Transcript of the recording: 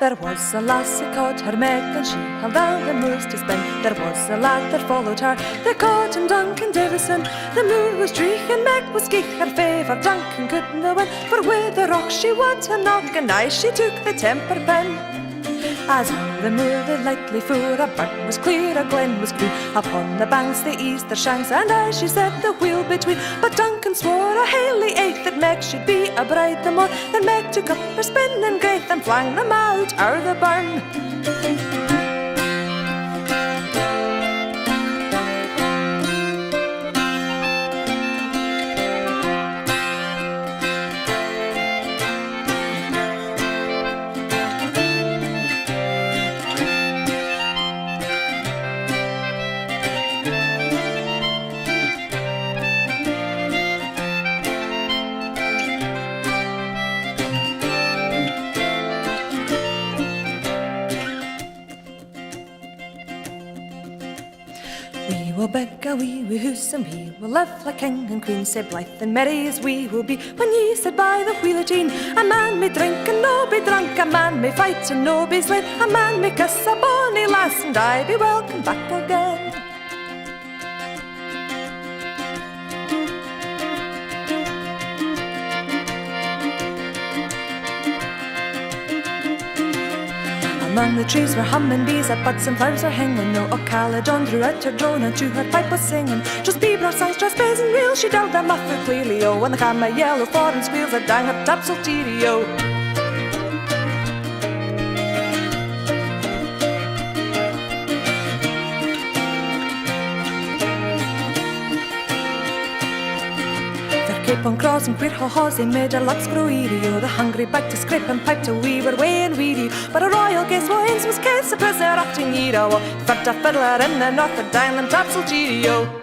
There was a lassie called her Meg, and she held out the moors to spend. There was a lad that followed her, they called him Duncan Davison. The moor was dreich and Meg was gich, her favour Duncan couldna win. For with the rock she went a knock, and aye she took the temper pen. As on the moor they lightly fuhr, a burn was clear, a glen was green. Upon the banks they eased their shanks, and as she set the wheel between. But Duncan swore a haily ache that Meg should be a bride the more. Then Meg took up her spinning graith and flang them out o'er the burn. We will beg a wee hoose, and we will live like king and queen. Sae blithe and merry as we will be when ye sit by the wheelotine. A man may drink and no be drunk, a man may fight and no be slain, a man may kiss a bonny lass and I be welcome back again. Among the trees were humming bees, at buds and flowers were hanging. No O'Callaghan drew out her drone, and to her pipe was singing. Just be broadsides, just bays and reels, she dealt them muffled clearly, oh. When the hammer yellow foreign squeals, a dang up topsail teary-o. Cape on cross and queer haws, they made our lucks grow eerie. The hungry bite to scrape and pipe till we were weighing weedy. But a royal guest wines was case a prisoner acting Nero. Fed a fiddler in the north, a dang them topsail cheerio.